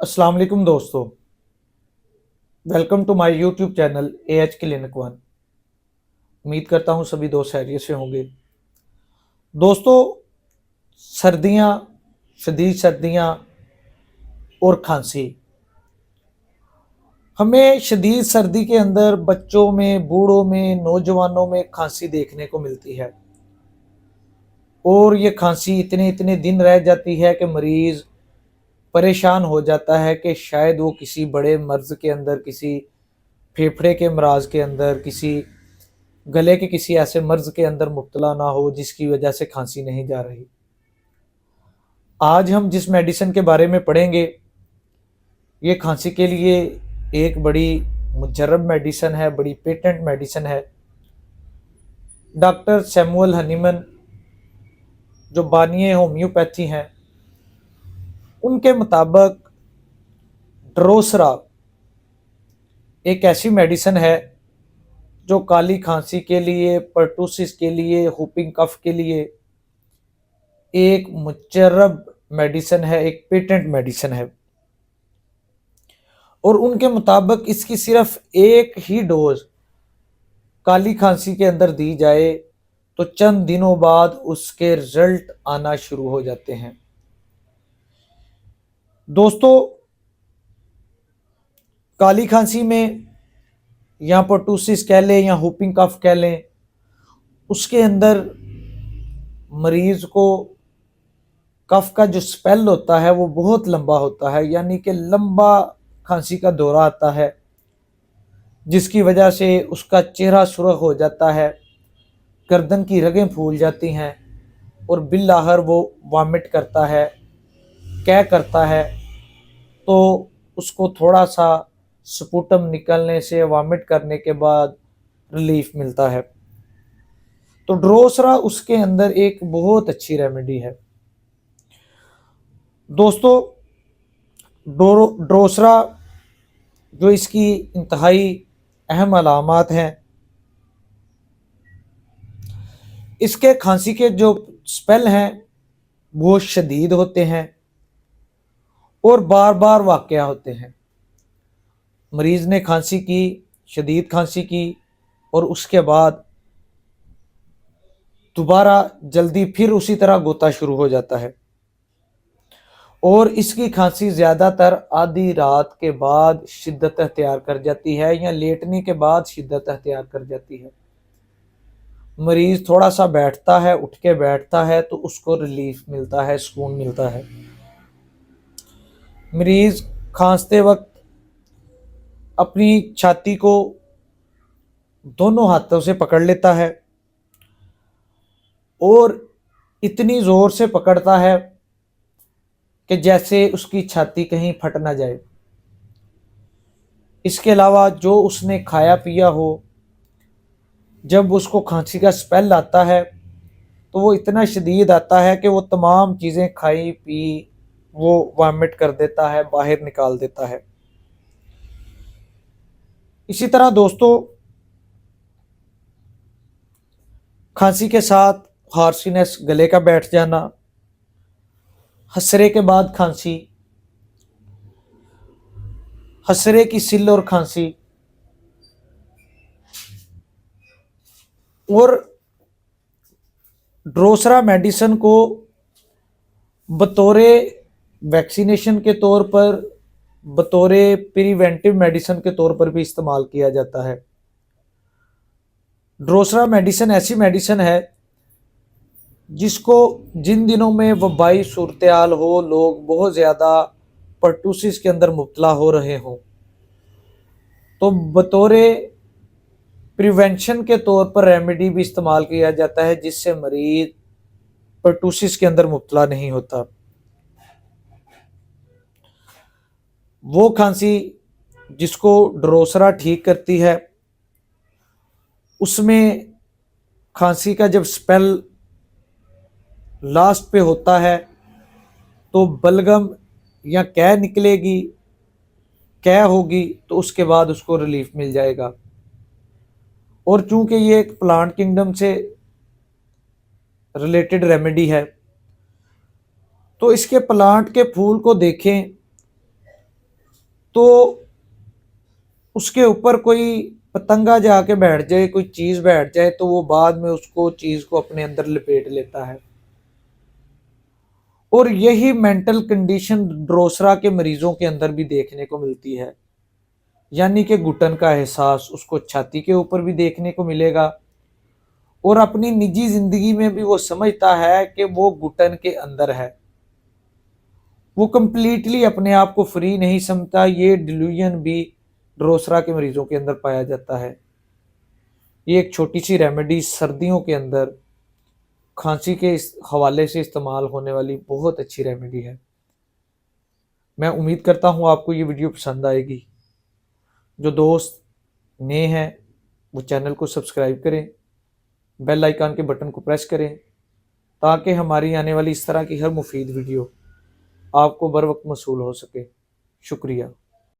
अस्सलाम वालेकुम दोस्तों। Welcome to my YouTube channel AH clinic one. उम्मीद करता हूँ सभी दोस्त खैरियत से होंगे। दोस्तों, सर्दियाँ, शदीद सर्दियाँ और खांसी। हमें शदीद सर्दी के अंदर बच्चों में, बूढ़ों में, नौजवानों में खांसी देखने को मिलती है और ये खांसी इतने इतने दिन रह जाती है कि मरीज़ परेशान हो जाता है कि शायद वो किसी बड़े मर्ज़ के अंदर, किसी फेफड़े के अमराज के अंदर, किसी गले के किसी ऐसे मर्ज़ के अंदर मुब्तला ना हो जिसकी वजह से खांसी नहीं जा रही। आज हम जिस मेडिसिन के बारे में पढ़ेंगे, ये खांसी के लिए एक बड़ी मुजर्रब मेडिसिन है, बड़ी पेटेंट मेडिसिन है। डॉक्टर सैमुअल हनीमन, जो बानिए होम्योपैथी हैं, उनके मुताबिक ड्रोसरा एक ऐसी मेडिसिन है जो काली खांसी के लिए, पर्टूसिस के लिए, हुपिंग कफ के लिए एक मुजर्रब मेडिसिन है, एक पेटेंट मेडिसिन है। और उनके मुताबिक इसकी सिर्फ एक ही डोज काली खांसी के अंदर दी जाए तो चंद दिनों बाद उसके रिजल्ट आना शुरू हो जाते हैं। दोस्तों, काली खांसी में या पर्टूसिस कह लें या हुपिंग कफ कह लें, उसके अंदर मरीज को कफ का जो स्पेल होता है वो बहुत लंबा होता है, यानी कि लंबा खांसी का दौरा आता है, जिसकी वजह से उसका चेहरा सुर्ख हो जाता है, गर्दन की रगें फूल जाती हैं और बिल्लाहर वो वॉमिट करता है, क्या करता है। तो उसको थोड़ा सा स्पूटम निकलने से, वॉमिट करने के बाद रिलीफ मिलता है। तो ड्रोसरा उसके अंदर एक बहुत अच्छी रेमेडी है। दोस्तों, ड्रोसरा जो इसकी इंतहाई अहम अलामात हैं, इसके खांसी के जो स्पेल हैं वो शदीद होते हैं और बार बार वाक़या होते हैं। मरीज़ ने खांसी की, शदीद खांसी की और उसके बाद दोबारा जल्दी फिर उसी तरह गोता शुरू हो जाता है और इसकी खांसी ज़्यादातर आधी रात के बाद शिद्दत अख्तियार कर जाती है या लेटने के बाद शिद्दत अख्तियार कर जाती है। मरीज़ थोड़ा सा बैठता है, उठ के बैठता है तो उसको रिलीफ मिलता है, सुकून मिलता है। मरीज़ खांसते वक्त अपनी छाती को दोनों हाथों से पकड़ लेता है और इतनी ज़ोर से पकड़ता है कि जैसे उसकी छाती कहीं फट ना जाए। इसके अलावा जो उसने खाया पिया हो, जब उसको खांसी का स्पेल आता है तो वो इतना शदीद आता है कि वो तमाम चीज़ें खाई पी वो वॉमिट कर देता है, बाहर निकाल देता है। इसी तरह दोस्तों, खांसी के साथ हार्सीनेस, गले का बैठ जाना, हसरे के बाद खांसी, हसरे की सिल और खांसी, और ड्रोसरा मेडिसिन को बतौरे वैक्सीनेशन के तौर पर, बतौरे प्रिवेंटिव मेडिसिन के तौर पर भी इस्तेमाल किया जाता है। ड्रोसरा मेडिसिन ऐसी मेडिसिन है जिसको जिन दिनों में वबाई सूरत हाल हो, लोग बहुत ज़्यादा पर्टूसिस के अंदर मुब्तला हो रहे हों, तो बतौरे प्रिवेंशन के तौर पर रेमेडी भी इस्तेमाल किया जाता है जिससे मरीज पर्टूसिस के अंदर मुब्तला नहीं होता। वो खांसी जिसको ड्रोसरा ठीक करती है, उसमें खांसी का जब स्पेल लास्ट पे होता है तो बलगम या कै निकलेगी, कै होगी तो उसके बाद उसको रिलीफ मिल जाएगा। और चूंकि ये एक प्लांट किंगडम से रिलेटेड रेमेडी है तो इसके प्लांट के फूल को देखें तो उसके ऊपर कोई पतंगा जाके बैठ जाए, कोई चीज बैठ जाए, तो वो बाद में उसको चीज को अपने अंदर लपेट लेता है। और यही मेंटल कंडीशन ड्रोसरा के मरीजों के अंदर भी देखने को मिलती है, यानी कि घुटन का एहसास उसको छाती के ऊपर भी देखने को मिलेगा। और अपनी निजी जिंदगी में भी वो समझता है कि वो घुटन के अंदर है, वो कंप्लीटली अपने आप को फ्री नहीं समझता। ये डिल्यूजन भी ड्रोसरा के मरीजों के अंदर पाया जाता है। ये एक छोटी सी रेमेडी सर्दियों के अंदर खांसी के इस हवाले से इस्तेमाल होने वाली बहुत अच्छी रेमेडी है। मैं उम्मीद करता हूँ आपको ये वीडियो पसंद आएगी। जो दोस्त नए हैं वो चैनल को सब्सक्राइब करें, बेल आइकन के बटन को प्रेस करें, ताकि हमारी आने वाली इस तरह की हर मुफीद वीडियो आपको बर वक्त मौसूल हो सके। शुक्रिया।